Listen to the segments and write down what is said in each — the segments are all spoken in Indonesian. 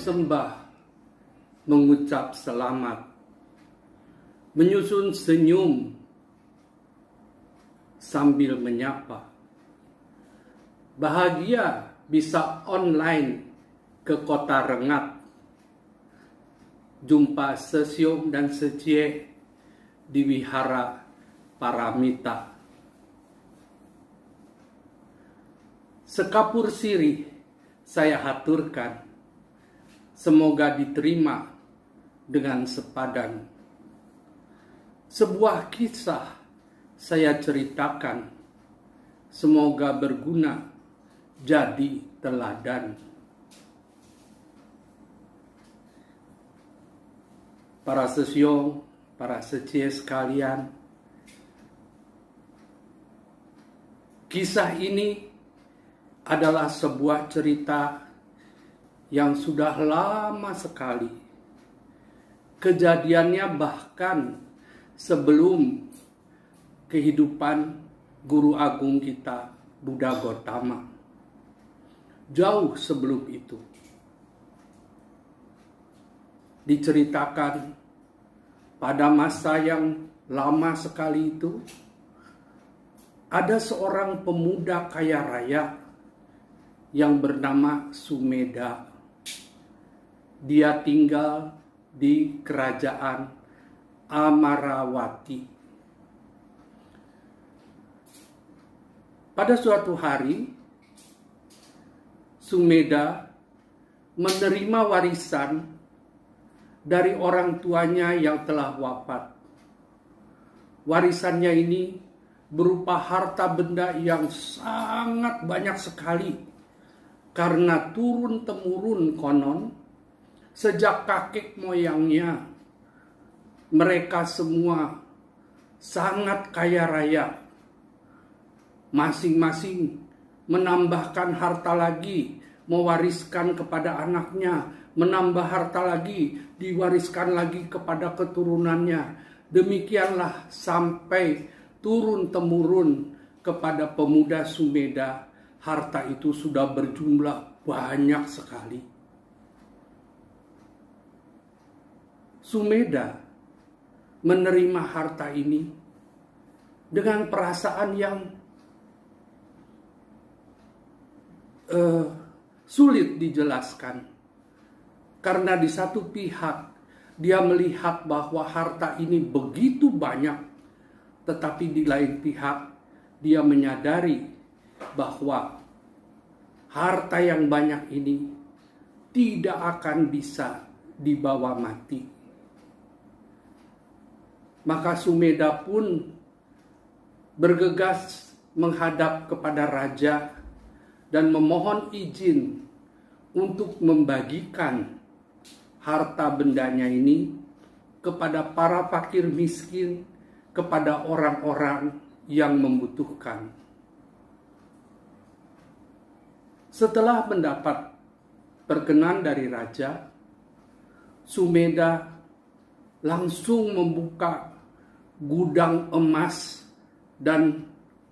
sembah, mengucap selamat, menyusun senyum sambil menyapa. Bahagia bisa online ke kota Rengat, jumpa Sesiom dan Secie di Wihara Paramita. Sekapur sirih saya haturkan, semoga diterima dengan sepadan. Sebuah kisah saya ceritakan, semoga berguna jadi teladan. Para Sesiom, para Secie sekalian, kisah ini adalah sebuah cerita yang sudah lama sekali. Kejadiannya bahkan sebelum kehidupan Guru Agung kita, Buddha Gautama. Jauh sebelum itu. Diceritakan pada masa yang lama sekali itu, ada seorang pemuda kaya raya yang bernama Sumedha. Dia tinggal di kerajaan Amarawati. Pada suatu hari, Sumedha menerima warisan dari orang tuanya yang telah wafat. Warisannya ini berupa harta benda yang sangat banyak sekali, karena turun-temurun konon sejak kakek moyangnya mereka semua sangat kaya raya. Masing-masing menambahkan harta lagi, mewariskan kepada anaknya, menambah harta lagi, diwariskan lagi kepada keturunannya. Demikianlah sampai turun-temurun kepada pemuda Sumedha. Harta itu sudah berjumlah banyak sekali. Sumedha menerima harta ini dengan perasaan yang sulit dijelaskan. Karena di satu pihak dia melihat bahwa harta ini begitu banyak, tetapi di lain pihak dia menyadari bahwa harta yang banyak ini tidak akan bisa dibawa mati. Maka Sumedha pun bergegas menghadap kepada raja dan memohon izin untuk membagikan harta bendanya ini kepada para fakir miskin, kepada orang-orang yang membutuhkan. Setelah mendapat perkenan dari raja, Sumedha langsung membuka gudang emas dan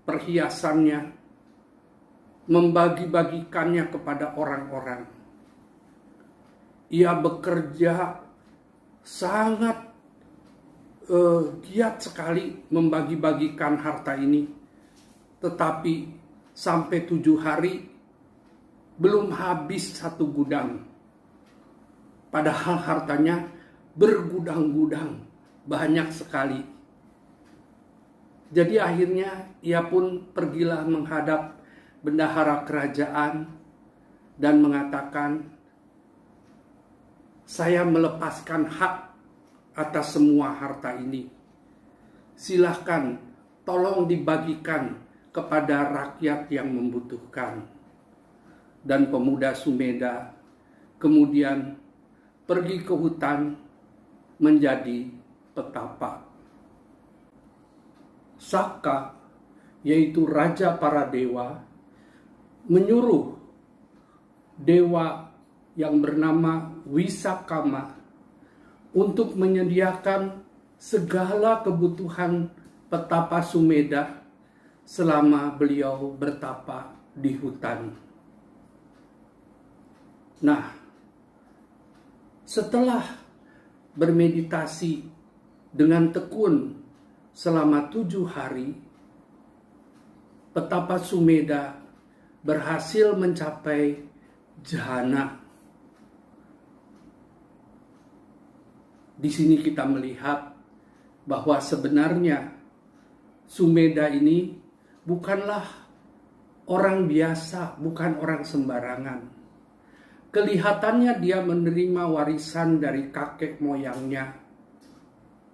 perhiasannya, membagi-bagikannya kepada orang-orang. Ia bekerja sangat giat sekali membagi-bagikan harta ini. Tetapi sampai 7 hari belum habis satu gudang. Padahal hartanya bergudang-gudang, banyak sekali. Jadi akhirnya ia pun pergilah menghadap bendahara kerajaan dan mengatakan, saya melepaskan hak atas semua harta ini. Silahkan tolong dibagikan kepada rakyat yang membutuhkan. Dan pemuda Sumedha kemudian pergi ke hutan menjadi petapa. Saka, yaitu raja para dewa, menyuruh dewa yang bernama Wisakama untuk menyediakan segala kebutuhan petapa Sumedha selama beliau bertapa di hutan. Nah, Setelah bermeditasi dengan tekun selama 7 hari, Petapa Sumedha berhasil mencapai jhana. Di sini kita melihat bahwa sebenarnya Sumedha ini bukanlah orang biasa, bukan orang sembarangan. Kelihatannya dia menerima warisan dari kakek moyangnya,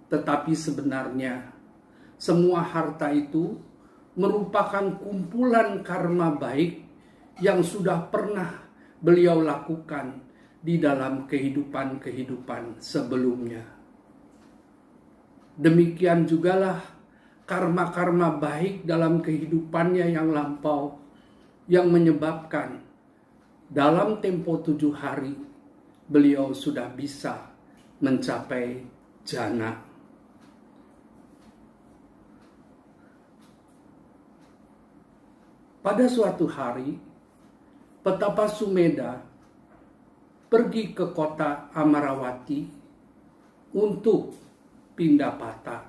tetapi sebenarnya semua harta itu merupakan kumpulan karma baik yang sudah pernah beliau lakukan di dalam kehidupan-kehidupan sebelumnya. Demikian jugalah karma-karma baik dalam kehidupannya yang lampau yang menyebabkan dalam tempo 7 hari beliau sudah bisa mencapai jhana. Pada suatu hari, Petapa Sumedha pergi ke kota Amaravati untuk pindah patah.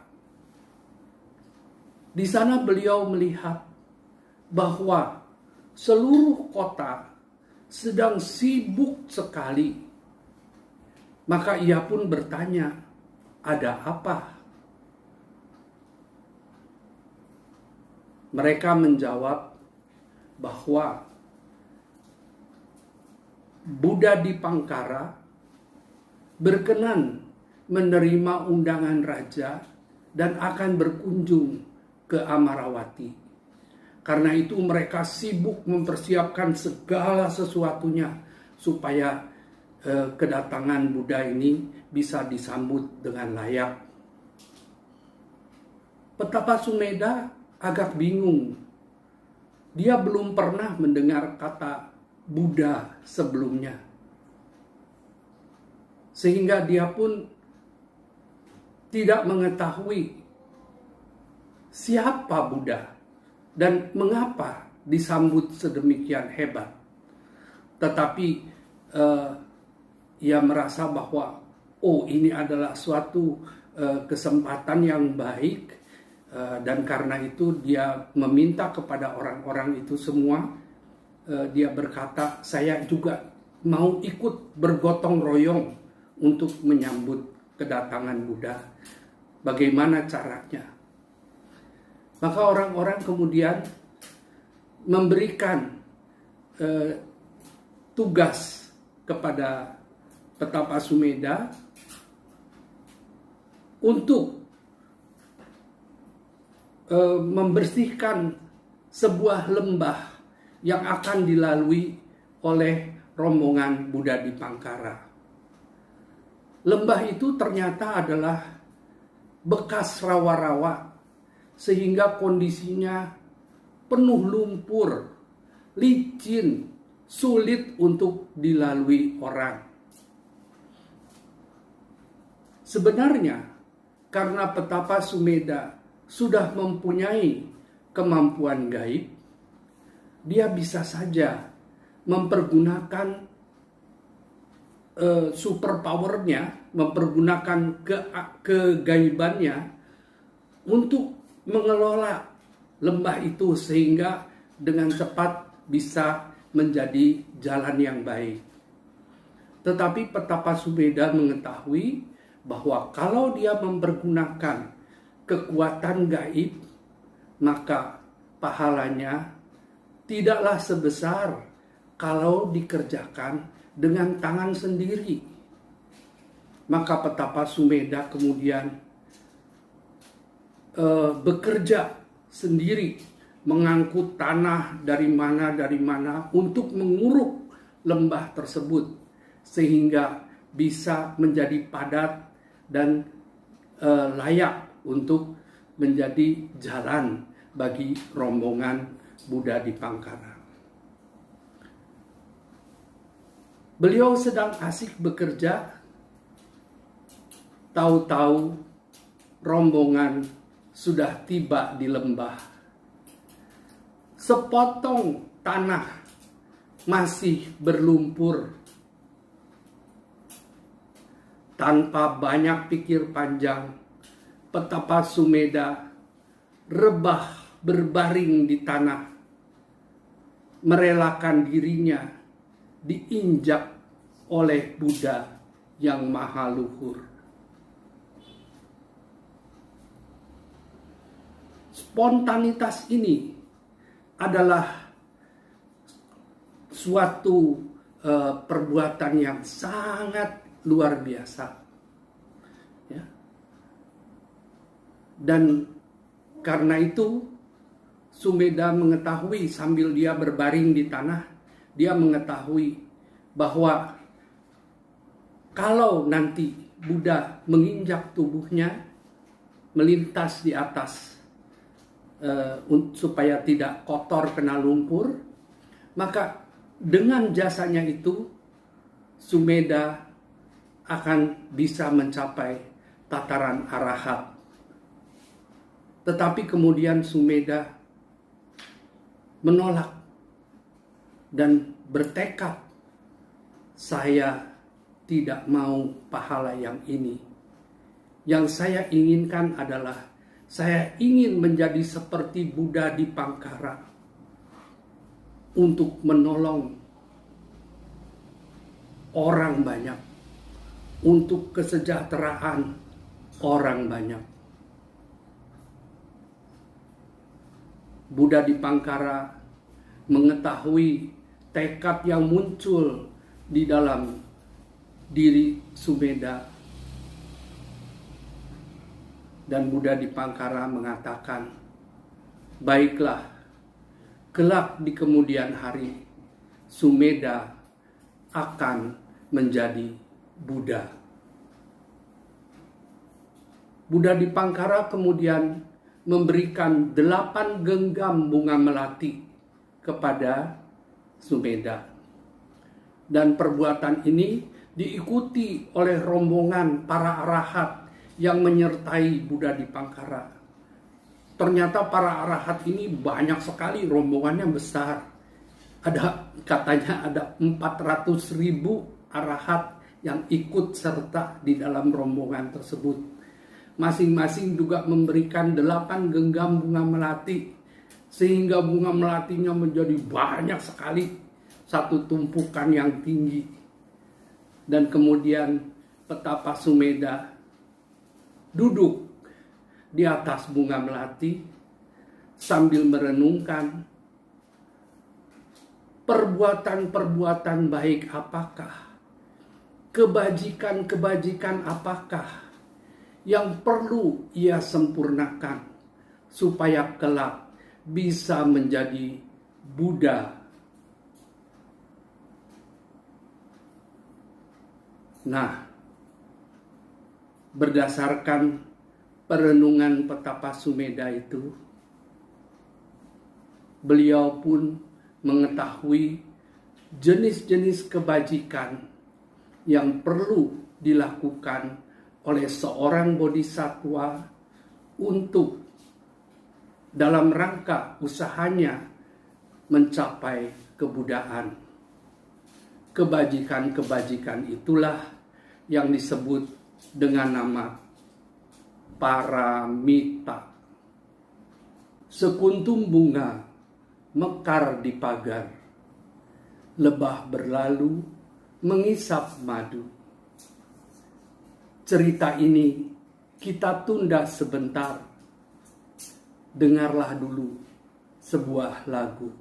Di sana beliau melihat bahwa seluruh kota sedang sibuk sekali. Maka ia pun bertanya, ada apa? Mereka menjawab bahwa Buddha Dipangkara berkenan menerima undangan raja dan akan berkunjung ke Amaravati. Karena itu mereka sibuk mempersiapkan segala sesuatunya supaya kedatangan Buddha ini bisa disambut dengan layak. Petapa Sumedha agak bingung. Dia belum pernah mendengar kata Buddha sebelumnya. Sehingga dia pun tidak mengetahui siapa Buddha dan mengapa disambut sedemikian hebat. Tetapi ia merasa bahwa ini adalah suatu kesempatan yang baik, dan karena itu dia meminta kepada orang-orang itu semua. Dia berkata, saya juga mau ikut bergotong royong untuk menyambut kedatangan Buddha. Bagaimana caranya? Maka orang-orang kemudian memberikan tugas kepada Petapa Sumedha untuk membersihkan sebuah lembah yang akan dilalui oleh rombongan Buddha Dipangkara. Lembah itu ternyata adalah bekas rawa-rawa, sehingga kondisinya penuh lumpur, licin, sulit untuk dilalui orang. Sebenarnya karena Petapa Sumedha sudah mempunyai kemampuan gaib, dia bisa saja mempergunakan superpowernya, mempergunakan kegaibannya untuk mengelola lembah itu sehingga dengan cepat bisa menjadi jalan yang baik. Tetapi Petapa Sumedha mengetahui bahwa kalau dia mempergunakan kekuatan gaib, maka pahalanya tidaklah sebesar kalau dikerjakan dengan tangan sendiri. Maka Petapa Sumedha kemudian bekerja sendiri, mengangkut tanah dari mana untuk menguruk lembah tersebut sehingga bisa menjadi padat dan layak untuk menjadi jalan bagi rombongan Buddha Dipangkara. Beliau sedang asik bekerja, tahu-tahu rombongan sudah tiba di lembah. Sepotong tanah masih berlumpur. tanpa banyak pikir panjang, petapa Sumeda rebah berbaring di tanah, merelakan dirinya diinjak oleh Buddha yang maha luhur. Spontanitas ini adalah suatu perbuatan yang sangat luar biasa, ya. Dan karena itu Sumeda mengetahui sambil dia berbaring di tanah, dia mengetahui bahwa kalau nanti Buddha menginjak tubuhnya melintas di atas supaya tidak kotor kena lumpur, maka dengan jasanya itu Sumeda akan bisa mencapai tataran arahat. Tetapi kemudian Sumeda menolak dan bertekad, saya tidak mau pahala yang ini. Yang saya inginkan adalah saya ingin menjadi seperti Buddha di Pangkara untuk menolong orang banyak, untuk kesejahteraan orang banyak. Buddha di Pangkara mengetahui tekad yang muncul di dalam diri Sumeda. Dan Buddha di Pangkara mengatakan, baiklah, kelak di kemudian hari Sumeda akan menjadi Buddha. Buddha di Pangkara kemudian memberikan 8 genggam bunga melati kepada Sumeda. Dan perbuatan ini diikuti oleh rombongan para arahat yang menyertai Buddha di Pangkara. Ternyata para arahat ini banyak sekali, rombongannya besar. Katanya ada 400.000 arahat yang ikut serta di dalam rombongan tersebut. Masing-masing juga memberikan 8 genggam bunga melati, sehingga bunga melatinya menjadi banyak sekali, satu tumpukan yang tinggi. Dan kemudian petapa Sumeda duduk di atas bunga melati sambil merenungkan perbuatan-perbuatan baik apakah, kebajikan-kebajikan apakah yang perlu ia sempurnakan supaya kelak bisa menjadi Buddha. Nah, berdasarkan perenungan petapa Sumeda itu, beliau pun mengetahui jenis-jenis kebajikan yang perlu dilakukan oleh seorang bodhisattva untuk dalam rangka usahanya mencapai kebuddhaan. Kebajikan-kebajikan itulah yang disebut dengan nama paramita. Sekuntum bunga mekar di pagar, lebah berlalu mengisap madu. Cerita ini kita tunda sebentar. Dengarlah dulu sebuah lagu.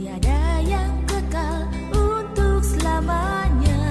Tiada yang kekal untuk selamanya.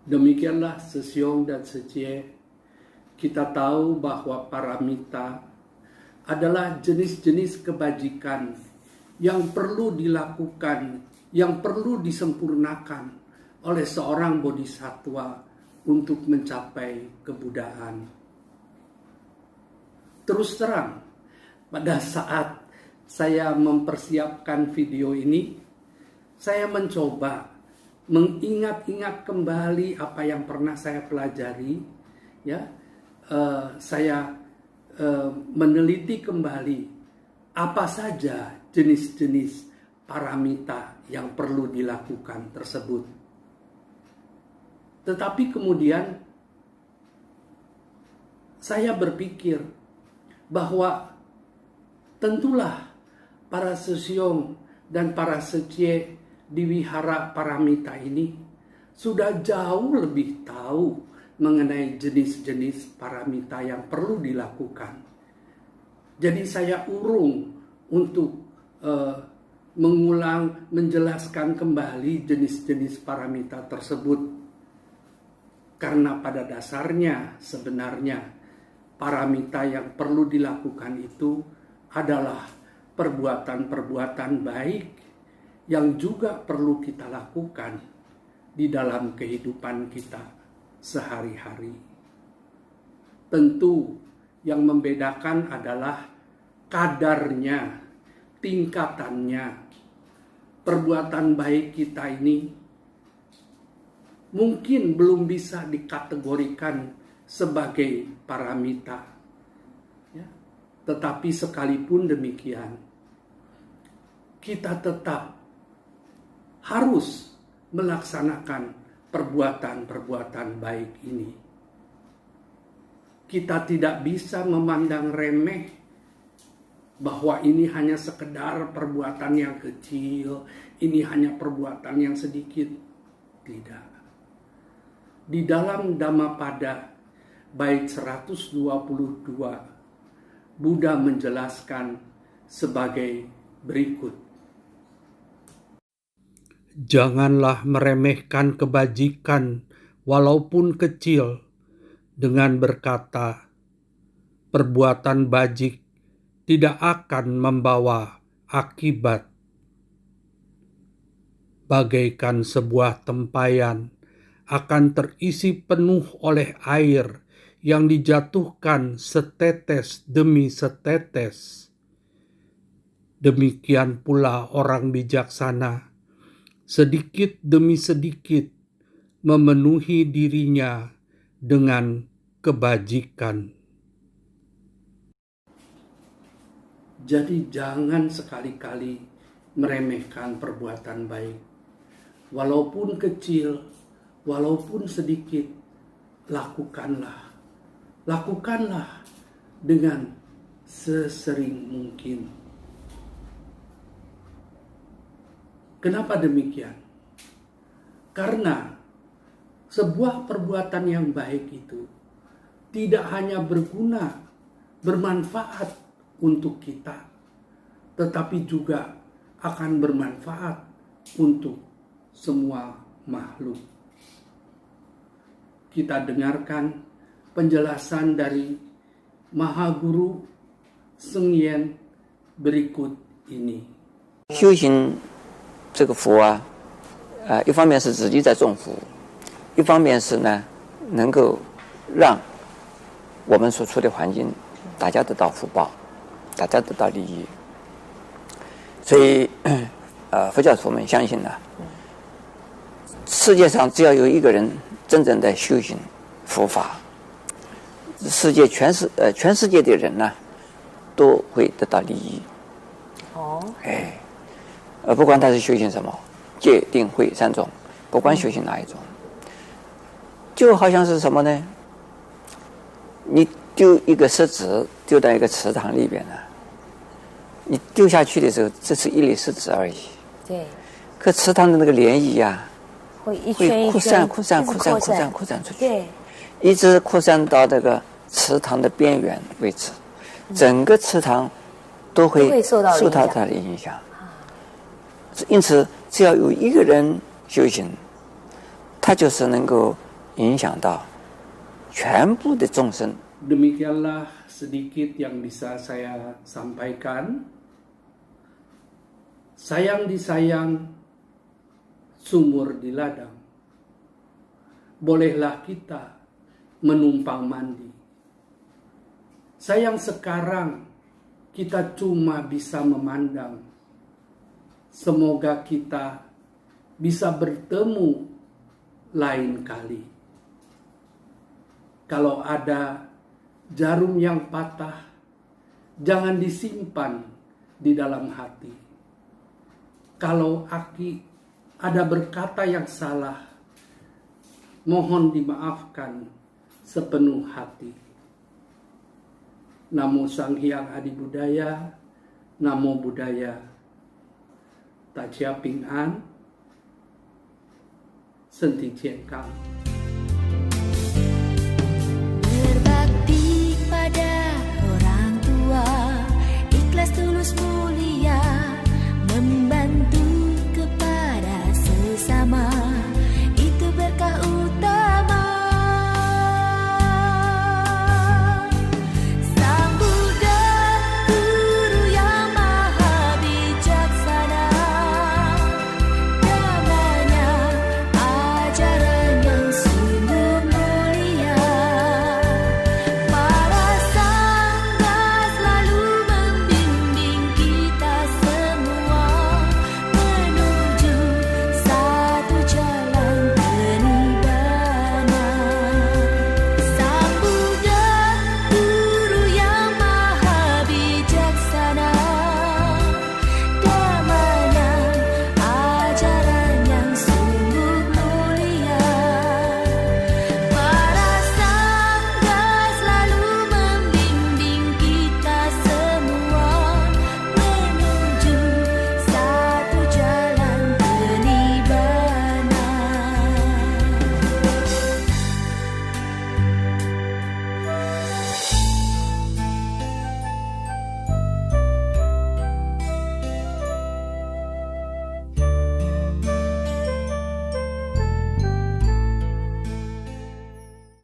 Demikianlah Sesiong dan Sejie, kita tahu bahwa paramita adalah jenis-jenis kebajikan yang perlu dilakukan, yang perlu disempurnakan oleh seorang bodhisattva untuk mencapai kebudaan. Terus terang, pada saat saya mempersiapkan video ini, saya mencoba mengingat-ingat kembali apa yang pernah saya pelajari, ya. Saya meneliti kembali apa saja jenis-jenis paramita yang perlu dilakukan tersebut. Tetapi kemudian saya berpikir bahwa tentulah para Sesiong dan para Sejie di wihara paramita ini sudah jauh lebih tahu mengenai jenis-jenis paramita yang perlu dilakukan. Jadi saya urung untuk menjelaskan kembali jenis-jenis paramita tersebut. Karena pada dasarnya sebenarnya paramita yang perlu dilakukan itu adalah perbuatan-perbuatan baik yang juga perlu kita lakukan di dalam kehidupan kita sehari-hari. Tentu yang membedakan adalah kadarnya, tingkatannya. Perbuatan baik kita ini mungkin belum bisa dikategorikan sebagai paramita, ya. Tetapi sekalipun demikian, kita tetap harus melaksanakan perbuatan-perbuatan baik ini. Kita tidak bisa memandang remeh bahwa ini hanya sekedar perbuatan yang kecil, ini hanya perbuatan yang sedikit. Tidak. Di dalam Dhammapada bait 122, Buddha menjelaskan sebagai berikut. Janganlah meremehkan kebajikan walaupun kecil dengan berkata, perbuatan bajik tidak akan membawa akibat. Bagaikan sebuah tempayan akan terisi penuh oleh air yang dijatuhkan setetes demi setetes. Demikian pula orang bijaksana, sedikit demi sedikit memenuhi dirinya dengan kebajikan. Jadi jangan sekali-kali meremehkan perbuatan baik. Walaupun kecil, walaupun sedikit, lakukanlah. Lakukanlah dengan sesering mungkin. Kenapa demikian? Karena sebuah perbuatan yang baik itu tidak hanya berguna, bermanfaat untuk kita, tetapi juga akan bermanfaat untuk semua makhluk. Kita dengarkan penjelasan dari Mahaguru Sheng Yen berikut ini. 修行这个福啊，一方面是自己在种福，一方面是呢，能够让我们所处的环境大家得到福报，大家得到利益。所以，佛教徒们相信呢，世界上只要有一个人真正的修行佛法，全世界的人呢，都会得到利益。哦，不管他是修行什么，戒定慧三种，不管修行哪一种，就好像是什么呢？你丢一个石子丢到一个池塘里边呢，你丢下去的时候，这是一粒石子而已。对。可池塘的那个涟漪啊，会一圈一会圈扩散出去，对，一直扩散到这个池塘的边缘为止，整个池塘都会受到它的影响。因此，只要有一个人修行，他就是能够影响到全部的众生。 Demikianlah sedikit yang bisa saya sampaikan. Sayang disayang, sumur di ladang. Bolehlah kita menumpang mandi. Sayang sekarang kita cuma bisa memandang. Semoga kita bisa bertemu lain kali. Kalau ada jarum yang patah, jangan disimpan di dalam hati. Kalau Aki ada berkata yang salah, mohon dimaafkan sepenuh hati. Namo Sang Hyang Adi Budaya, Namo Buddhaya, Tajia Ping An, Senti Jian Kang.